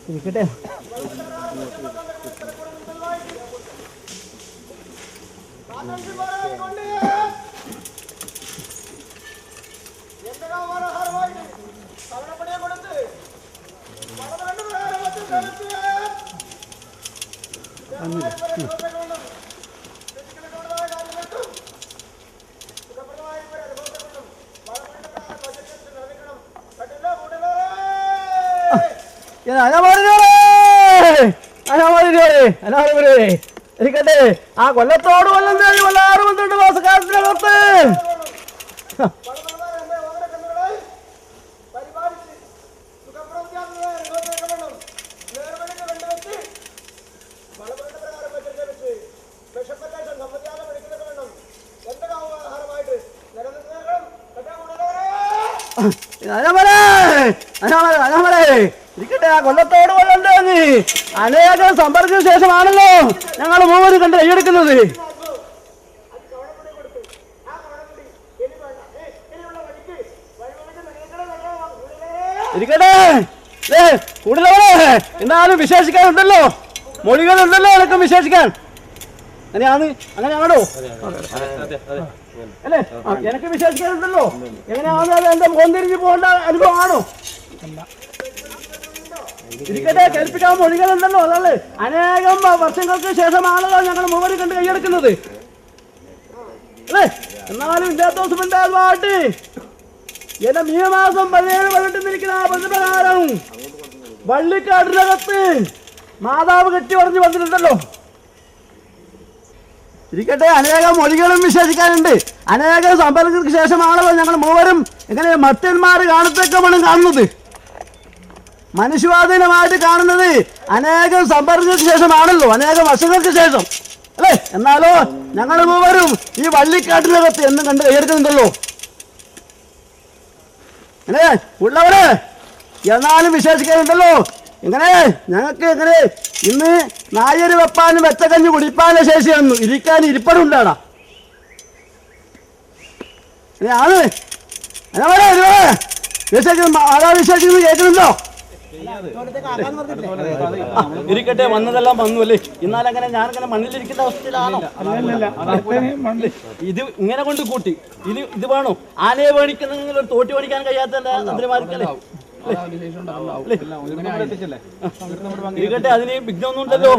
ഇരിക്കട്ടെ. ഇരിക്കട്ടെ. ആ കൊല്ലത്തോട് കൊല്ലം തേടി കൊല്ലാറ് 12 മാസക്കാലത്തിനകത്ത് ഇരിക്കട്ടെ. ആ കൊല്ലത്തോട് കൊല്ലം തേങ്ങി അനേകം സമ്പർക്കത്തിന് ശേഷമാണല്ലോ ഞങ്ങൾ മൂവര് കണ്ട് കൈയെടുക്കുന്നത്. ഇരിക്കട്ടെ. കൂടുതലേ എന്നാലും വിശേഷിക്കാനുണ്ടല്ലോ, മൊഴികളുണ്ടല്ലോ എനക്കും വിശേഷിക്കാൻ. അങ്ങനെയാണോ അല്ലേ? എനിക്ക് വിശേഷിക്കാനുണ്ടല്ലോ. എങ്ങനെയാണ് അത് എന്റെ മോന്തിരിഞ്ഞ് പോകേണ്ട അനുഭവമാണോ? ഇരിക്കട്ടെ. കേൾപ്പിക്കാൻ മൊഴികളുണ്ടല്ലോ. അതല്ലേ അനേകം വർഷങ്ങൾക്ക് ശേഷമാണല്ലോ ഞങ്ങൾ മൂവര് കണ്ട് കൈയെടുക്കുന്നത് അല്ലേ? എന്നാലും ഇല്ലാത്ത ദിവസം ഉണ്ടാകുവാട്ട് എന്റെ മീനമാസം 17 നിൽക്കുന്ന ആ പ്രതിപ്രകാരം വള്ളിക്കാടിനകത്ത് മാതാവ് കെട്ടി പറഞ്ഞു വന്നിട്ടുണ്ടല്ലോ. ഇരിക്കട്ടെ. അനേകം മൊഴികളും വിശേഷിക്കാനുണ്ട്. അനേകം സമ്പർക്കങ്ങൾക്ക് ശേഷമാണല്ലോ ഞങ്ങൾ മൂവരും ഇങ്ങനെ മറ്റന്മാർ കാണത്തേക്കമാണ് കാണുന്നത്. മനുഷ്യവാദീനമായിട്ട് കാണുന്നത് അനേകം സമ്പർക്കങ്ങൾക്ക് ശേഷമാണല്ലോ, അനേകം വർഷങ്ങൾക്ക് ശേഷം അല്ലേ? എന്നാലോ ഞങ്ങൾ മൂവരും ഈ വള്ളിക്കാട്ടിനകത്ത് എന്നും കണ്ട് കൈയെടുക്കുന്നുണ്ടല്ലോ. എങ്ങനെ ഉള്ളവര് എന്നാലും വിശേഷിക്കാനുണ്ടല്ലോ. എങ്ങനെ ഞങ്ങൾക്ക് എങ്ങനെ ഇന്ന് നായര് വെപ്പാനും വെച്ചക്കഞ്ഞ് കുടിപ്പാനും ശേഷി വന്നു, ഇരിക്കാൻ ഇരിപ്പടുണ്ടാടാ. ആണ് വിശേഷിക്കുന്നത് കേൾക്കുന്നുണ്ടോ? ഇരിക്കട്ടെ. വന്നതെല്ലാം വന്നു അല്ലേ? എന്നാലങ്ങനെ ഞാനങ്ങനെ മണ്ണിലിരിക്കുന്ന അവസ്ഥയിലാണോ? ഇത് ഇങ്ങനെ കൊണ്ട് കൂട്ടി ഇത് വേണോ? ആനയെ മേടിക്കുന്നെങ്കിൽ ഒരു തോട്ടി മേടിക്കാൻ കഴിയാത്ത മന്ത്രിമാർക്കല്ലേ? ഇരിക്കട്ടെ. അതിന് വിഘ്നമൊന്നും ഉണ്ടല്ലോ.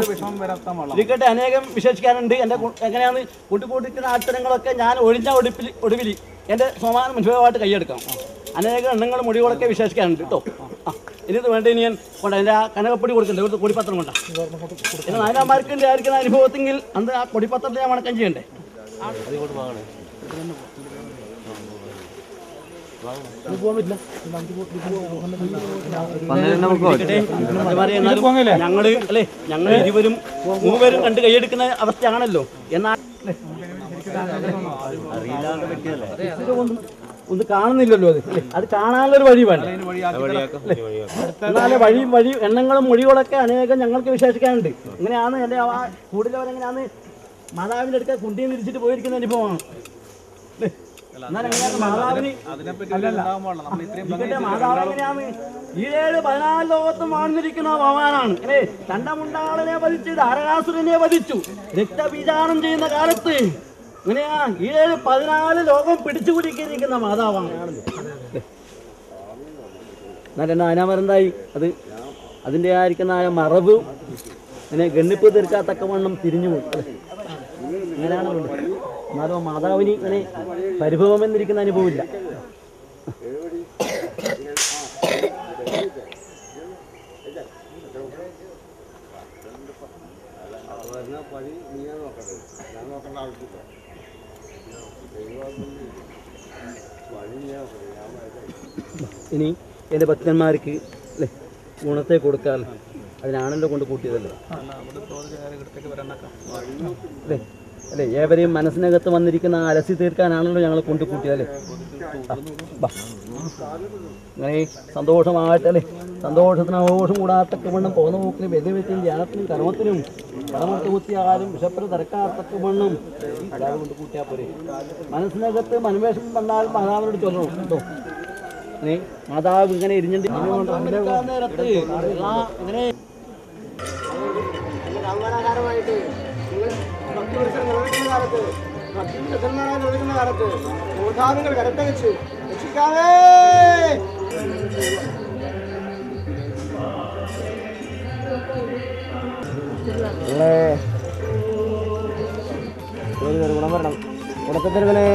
ഇരിക്കട്ടെ. അനേകം വിശേഷിക്കാനുണ്ട്. എന്റെ എങ്ങനെയാണ് കൂട്ടിക്കൂട്ടിക്കുന്ന ആട്ടനങ്ങളൊക്കെ ഞാൻ ഒടുവിൽ എന്റെ സമാന മുൻപമായിട്ട് കൈയെടുക്കാം. അനേകം എണ്ണങ്ങൾ മുടികളൊക്കെ വിശേഷിക്കാനുണ്ട് കേട്ടോ. ഇനിത് വേണ്ട ഇനി ഞാൻ കൊണ്ട എൻ്റെ ആ കനകപ്പൊടി കൊടുക്കണ്ടേ? ഇവിടുത്തെ കൊടിപ്പത്രം കൊണ്ടാ പിന്നെ നായനാന്മാർക്കിൻ്റെ ആയിരിക്കുന്ന അനുഭവത്തെങ്കിൽ അന്ന് ആ കൊടിപ്പത്രത്തെ ഞാൻ വണക്കം ചെയ്യണ്ടേ? ഞങ്ങൾ ഇരുവരും മൂവരും കണ്ട് കൈയെടുക്കുന്ന അവസ്ഥയാണല്ലോ. എന്നാൽ ഒന്ന് കാണുന്നില്ലല്ലോ. അത് കാണാനുള്ളൊരു വഴി വേണ്ട. എന്നാലും വഴി എണ്ണങ്ങളും മൊഴികളൊക്കെ അനേകം ഞങ്ങൾക്ക് വിശേഷിക്കാനുണ്ട്. ഇങ്ങനെയാണ് എൻ്റെ ആ കൂടുതലവരെങ്ങനെയാണ് മാതാവിൻ്റെ അടുക്ക കുണ്ടിയിൽ നിരിച്ചിട്ട് പോയിരിക്കുന്ന അനുഭവമാണ്. മാതാവിന് മാതാവെങ്ങനെയാണ് 7-14 ലോകത്തും വാഴ്ന്നിരിക്കുന്ന ഭഗവാനാണ്. ചണ്ടമുണ്ടാളനെ വധിച്ച് ധാരകാസുരനെ വധിച്ചു രക്തബീജാനം ചെയ്യുന്ന കാലത്ത് അങ്ങനെയാ 7-14 ലോകം പിടിച്ചു കുടിക്കിരിക്കുന്ന മാതാവാണ്. എന്നാലും അതിനാമരെന്തായി അത് അതിൻ്റെ ആയിരിക്കുന്ന ആ മറവ് അങ്ങനെ ഗണ്ണിപ്പ് തീർക്കാത്തക്കവണ്ണം തിരിഞ്ഞു പോയി. അങ്ങനെയാണ്. എന്നാലും മാതാവിന് ഇങ്ങനെ പരിഭവമെന്നിരിക്കുന്ന അനുഭവമില്ല. ഇനി എൻ്റെ ഭക്തന്മാർക്ക് അല്ലേ ഗുണത്തെ കൊടുക്കാമല്ലോ. അതിനാണല്ലോ കൊണ്ട് കൂട്ടിയതല്ലേ അല്ലേ? അല്ലേ ഏവരെയും മനസ്സിനകത്ത് വന്നിരിക്കുന്ന അലസി തീർക്കാനാണല്ലോ ഞങ്ങൾ കൊണ്ട് കൂട്ടിയതല്ലേ? അങ്ങനെ സന്തോഷമാകട്ടല്ലേ? സന്തോഷത്തിന് ആഘോഷം കൂടാത്തക്ക വണ്ണം പോകുന്ന പോക്കിനും വ്യതിവെച്ചും ധ്യാനത്തിനും കർമ്മത്തിനും കടമത്ത് കുത്തിയാലും വിഷപ്പിന് തിരക്കാത്തക്ക വണ്ണം അല്ലാതെ കൊണ്ട് കൂട്ടിയാൽ പോരെ. മനസ്സിനകത്ത് മനവേഷം വന്നാൽ മാതാവിനോട് ചൊല്ലണം കേട്ടോ. മാതാവ് ഇങ്ങനെ ഇരിഞ്ഞിട്ട് കാലത്ത് കരത്തെ വെച്ച് രക്ഷിക്കാവേ. ഗുണം വരണം ഉടക്കത്തിരുവനെ.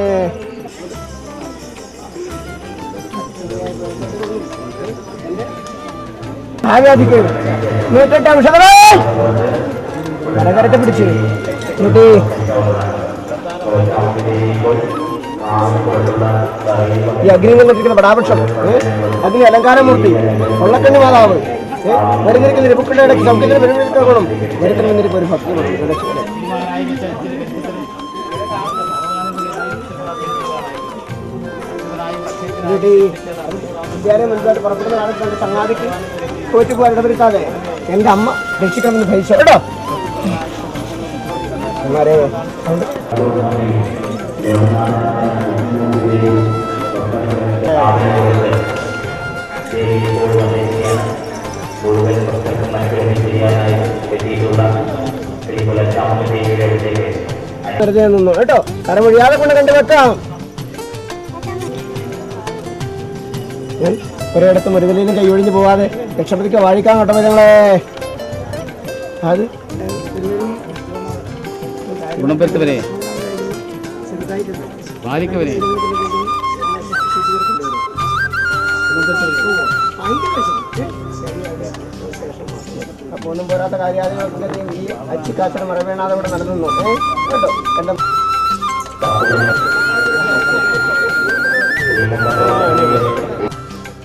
കരകരത്തെ പിടിച്ച് എന്നിട്ട് ഈ അഗ്നികളിലിരിക്കുന്ന പടാപക്ഷം അഗ്നി അലങ്കാരമൂർത്തി കൊള്ളക്കണ്ണി മാതാവ് വരുന്നിരിക്കുന്ന നിരപ്പുക്കളുടെ ഇടയ്ക്ക് സൗഖ്യത്തിന് പരിമിതിക്കണം വരുത്തിന് വന്നിരിക്കും ഒരു ഭക്തി വിദ്യാലയം മുൻപായിട്ട് പുറപ്പെടുന്ന കാലത്ത് എൻ്റെ ചങ്ങാതിക്ക് തോറ്റു പോകാൻ ഇടപെടുത്താതെ എൻ്റെ അമ്മ രക്ഷിക്കണമെന്ന് ഭരിച്ചു കേട്ടോ. വെറുതെ നിന്നു കേട്ടോ. കരമൊഴിയാതെ കൊണ്ട് കണ്ടു വെക്കാം. ഒരിടത്തും ഒരു വിലയിലും കൈയൊഴിഞ്ഞു പോവാതെ രക്ഷപതിക്ക് വാഴിക്കാൻ കേട്ടോ ഞങ്ങളെ. അത് ഗുണപ്പെടുത്തവരെ വാലിക്കവരെ അപ്പൊ ഒന്നും പോരാത്ത കാര്യാദികളൊക്കെ ഈ അച്ചിക്കാച്ചട മറവേണാതെ ഇവിടെ നടന്നു കേട്ടോ. എന്റെ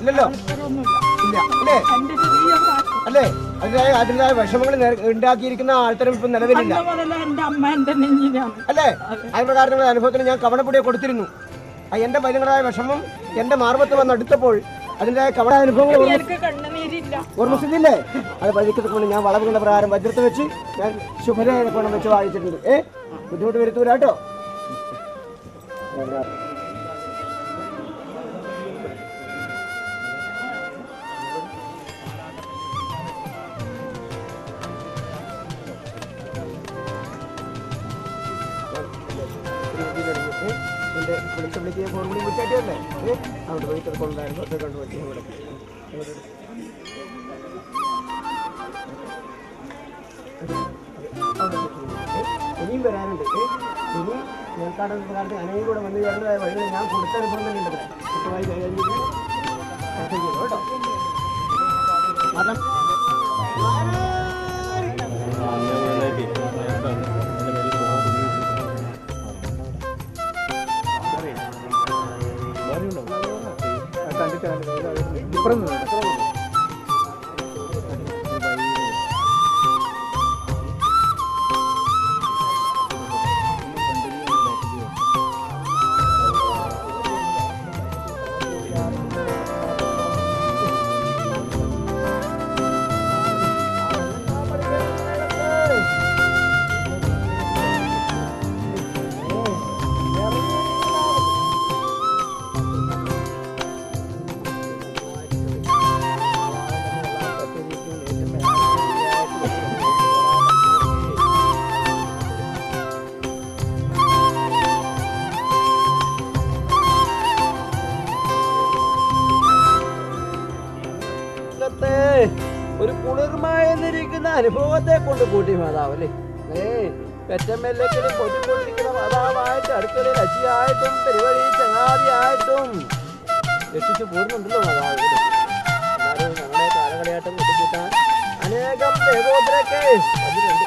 ഇല്ലല്ലോ ഇല്ല അല്ലേ അല്ലേ അതിൻ്റെതായ വിഷമങ്ങൾ ഉണ്ടാക്കിയിരിക്കുന്ന ആൾക്കാരും ഇപ്പം നിലവിലില്ല അല്ലേ. അത് പ്രകാരമുള്ള അനുഭവത്തിന് ഞാൻ കവണപ്പൊടിയെ കൊടുത്തിരുന്നു. എൻ്റെ പൈലങ്ങളായ വിഷമം എൻ്റെ മാർബത്ത് വന്ന് അടുത്തപ്പോൾ അതിൻ്റെതായ കവണ അനുഭവങ്ങൾ ഓർമ്മിച്ചില്ലേ. അത് പഴിക്കത്തുകൊണ്ട് ഞാൻ വളവ് കണ്ട പ്രകാരം വജ്രത്ത് വെച്ച് ഞാൻ ശുഭരയെ കൊണ്ട് വെച്ച് വായിച്ചിട്ടുണ്ട്. ബുദ്ധിമുട്ട് വരുത്തൂല കേട്ടോ. എൻ്റെ വിളിച്ച് ഫോൺ വിളി വിളിച്ചായിട്ടല്ലേ അവിടെ പോയി കൊണ്ടായിരുന്നു അത് കണ്ടു പറ്റി ഇവിടെ ഇനിയും വരാനുണ്ട്. ഇനി ഞങ്ങൾക്കാട് കാലത്ത് അനേകം കൂടെ വന്നു ചേരേണ്ടതായ വഴികൾ ഞാൻ കൊടുത്തനുഭവം തന്നെ ഉണ്ട്. കൃത്യമായി കൈകാര്യം കേട്ടോ. മതം ഒരു കുളിർമായെന്നിരിക്കുന്ന അനുഭവത്തെ കൊണ്ട് കൂട്ടി മാതാവല്ലേ. പെറ്റമ്മയിലേക്കും പൊട്ടിക്കൊണ്ടിരിക്കുന്ന മാതാവായിട്ട് അടുക്കളയിൽ അച്ചിയായിട്ടും പരിപാടി ചങ്ങാതിയായിട്ടും രക്ഷിച്ചു പോരുന്നുണ്ടല്ലോ മാതാവ്. എന്നാലും ഞങ്ങളെ കാലകളിയായിട്ടും കൂട്ടിക്കൂട്ടാൻ അനേകം ദേവോദ്രൊക്കെ അതിലുണ്ട്.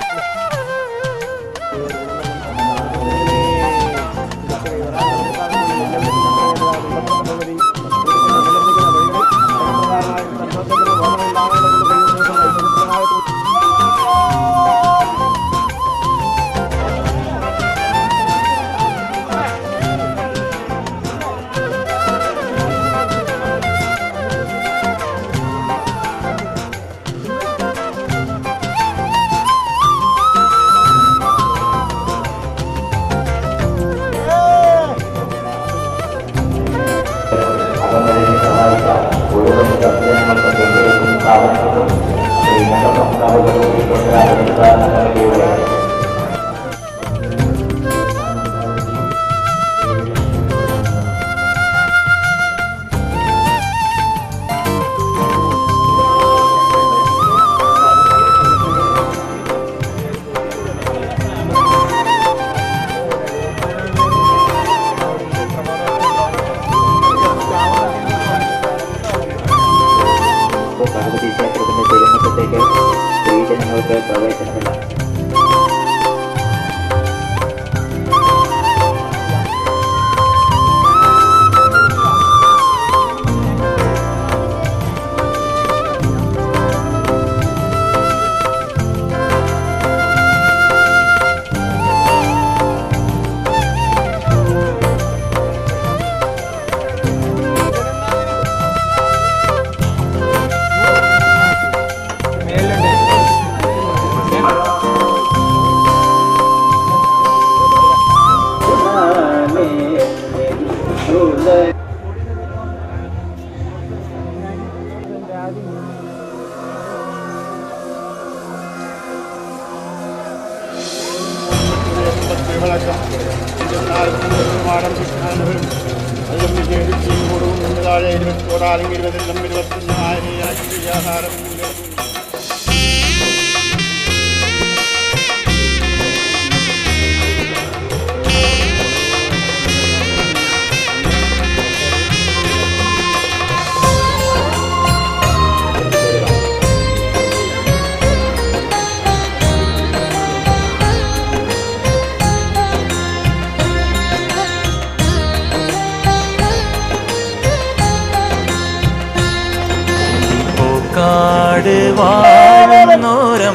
ജനങ്ങൾക്ക് പ്രവേശനമില്ല.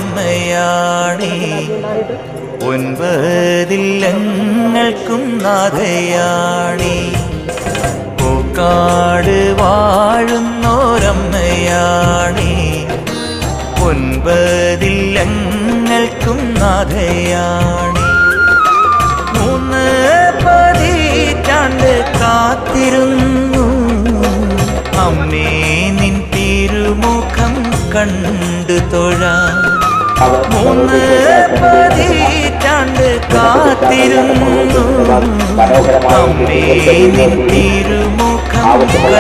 വാഴുന്നോരമ്മയാണേ ഒൻപതില്ലങ്ങൾക്കും നാഥയാണേ. പൂക്കാട് വാഴുന്നോരമ്മയാണേ ഒൻപതില്ലങ്ങൾക്കും നാഥയാണേ. 3 പതിറ്റാണ്ട് കാത്തിരുന്നു അമ്മേ നിൻ തിരുമുഖം കണ്ടു തൊഴാൻ. 3 പതിറ്റാണ്ട് കാത്തിരുന്നു അമ്മേ നിൻ തിരുമുഖം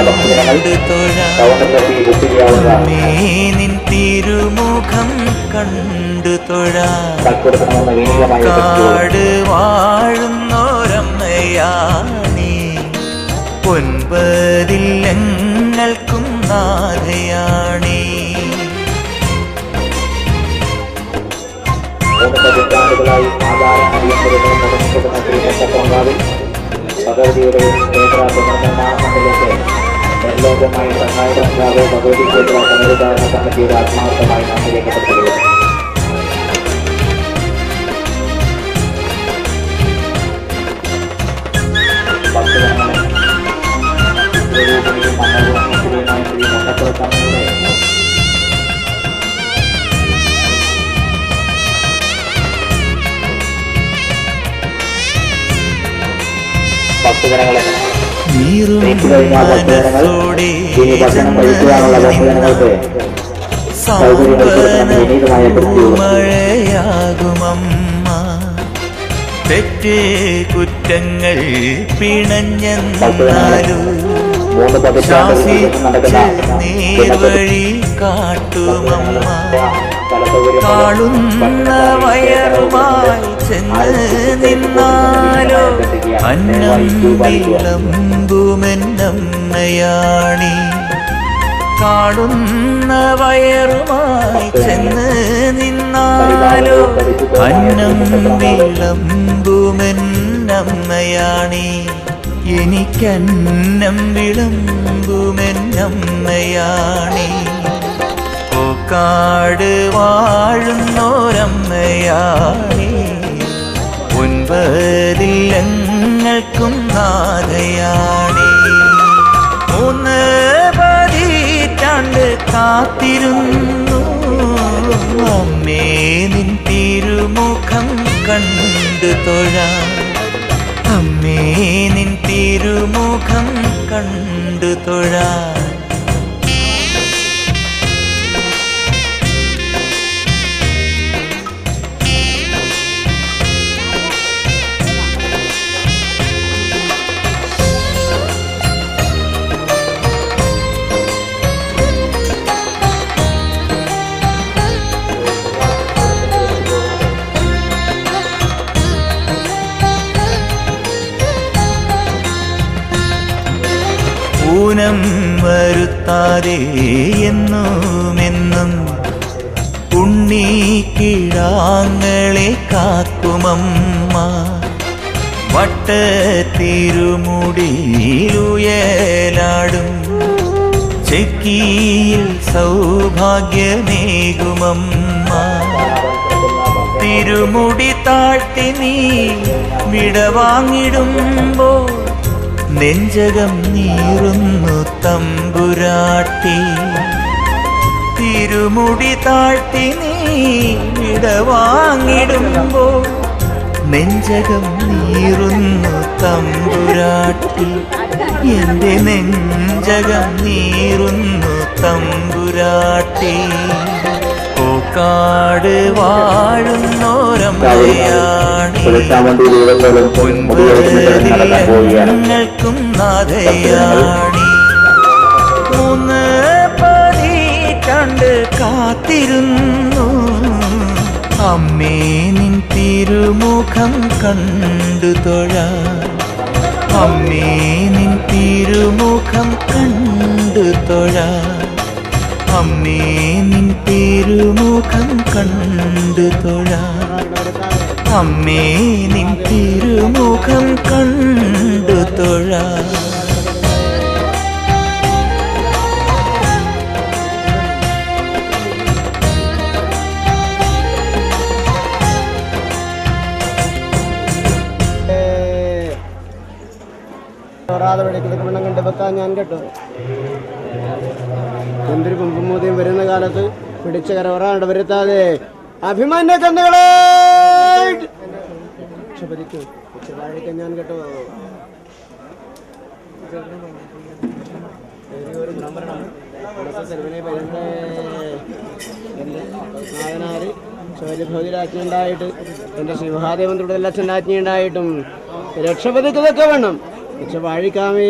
കണ്ടു തൊഴാൻ. അമ്മേ നിൻ തിരുമുഖം കണ്ടു തൊഴാൻ. കാട് വാഴുന്നോരമ്മയാണേ 9 നാഥയാണേ. 3 പതിറ്റാണ്ടുകളായി ആധാരം അടിയന്തരങ്ങളും നടന്നിട്ടുന്ന ശ്രീമന്തപൂങ്കാവിൽ ഭഗവതിയുടെ ക്ഷേത്ര പുനർനിർമ്മാണത്തിലേക്ക് നിർലോകമായി സഹായകർക്കാവ് ഭഗവതി ക്ഷേത്ര പുനരുദ്ധാരണ കമ്മിറ്റിയുടെ ആത്മാർത്ഥമായി നാം രേഖപ്പെടുത്തുകയാണ്. ഭക്തജനങ്ങളെ മനസ്സോടെ മഴയാകുമമ്മ തെറ്റ് കുറ്റങ്ങൾ പിണഞ്ഞെന്നാലും ശാസിച്ച് നേർവഴി കാട്ടുമമ്മ. കാളുന്ന വയറുമായി ചെന്ന് നിന്നാലോ അന്നം വിളമ്പുമെന്നമ്മയാണി. കാളുന്ന വയറുമായി ചെന്ന് നിന്നാലോ അന്നം വിളമ്പുമെന്നമ്മയാണി. എനിക്കന്നം വിളമ്പുമെന്നമ്മയാണി. പൂക്കാട് വാഴുന്നോരമ്മയാണി 9 നാഥയാണി. 3 പതിറ്റാണ്ട് കാത്തിരുന്നു അമ്മേ നിൻ തിരുമുഖം കണ്ടു തൊഴാൻ. അമ്മേ നിൻ തിരുമുഖം കണ്ടു തൊഴാൻ. ഊനം വരുത്താതെ എന്നുമെന്നും കിഴാങ്ങളെ കാക്കുമമ്മ വട്ടത്തിരുമുടിയിലുയലാടും ചെക്കിയിൽ സൗഭാഗ്യമേകുമമ്മ തിരുമുടി താഴ്ത്തി നീ വിടവാങ്ങിടുമ്പോൾ നെഞ്ചകം നീറുന്നു തമ്പുരാട്ടി തിരുമുടി താഴ്ത്തി നീ വിടവാങ്ങിടുമ്പോൾ നെഞ്ചകം നീറുന്നു തമ്പുരാട്ടി എന്റെ നെഞ്ചകം നീറുന്നു തമ്പുരാട്ടി പൂക്കാട് വാഴുന്നോരമ്മയാണ് ഞങ്ങൾക്കും നാഥയാണി 3 പതിറ്റാണ്ട് കാത്തിരുന്നു അമ്മേ നിൻ തിരുമുഖം കണ്ടു തൊഴാൻ അമ്മേ നിൻ തിരുമുഖം കണ്ടു തൊഴാൻ അമ്മേ നിൻ തിരുമുഖം കണ്ടു തൊഴാൻ അമ്മേ നിൻ തിരുമുഖം കണ്ടു തൊഴാൻ വഴിക്കൊക്കെ വെള്ളം കണ്ട് വെക്കാൻ ഞാൻ കേട്ടോ എന്തൊരു കുമ്പുമൂതിയും വരുന്ന കാലത്ത് പിടിച്ച കരവറാണ്ട് വരുത്താതെ അഭിമാന്യ കന്നുകളെ വഴിക്കാൻ ഞാൻ കേട്ടോ ശൗര്യഭൗതിരാജ്ഞയുണ്ടായിട്ട് എൻ്റെ ശിവഹാദേവൻ തുടരെല്ലാം അച്ഛനാജ്ഞയുണ്ടായിട്ടും രക്ഷപതിക്കതൊക്കെ വേണം വാഴിക്കാമേ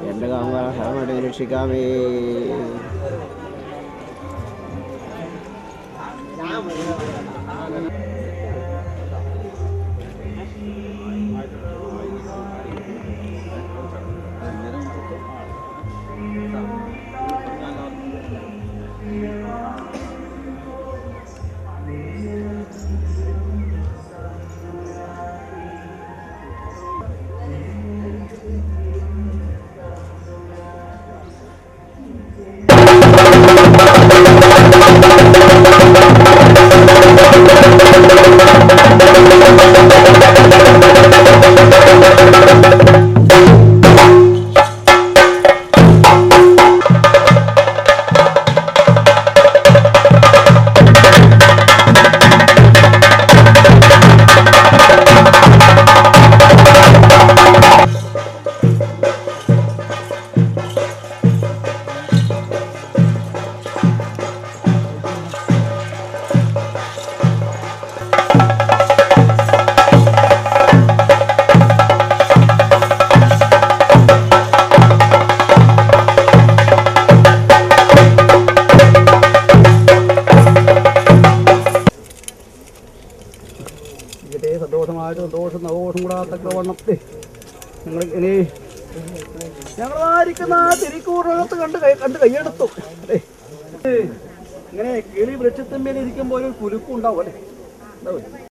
എന്റെ കാമ രക്ഷിക്കാമേ സന്തോഷം കൂടാത്തൊക്കെ വണ്ണം ഞങ്ങൾ ഇനി ഞങ്ങളായിരിക്കുന്ന ആ തിരിക്കൂറിനകത്ത് കണ്ട് കൈയെടുത്തു ഇങ്ങനെ കിളി വൃക്ഷത്തിന്മേൽ ഇരിക്കുമ്പോൾ ഒരു കുലുക്കും ഉണ്ടാവും അല്ലേ ഉണ്ടാവും.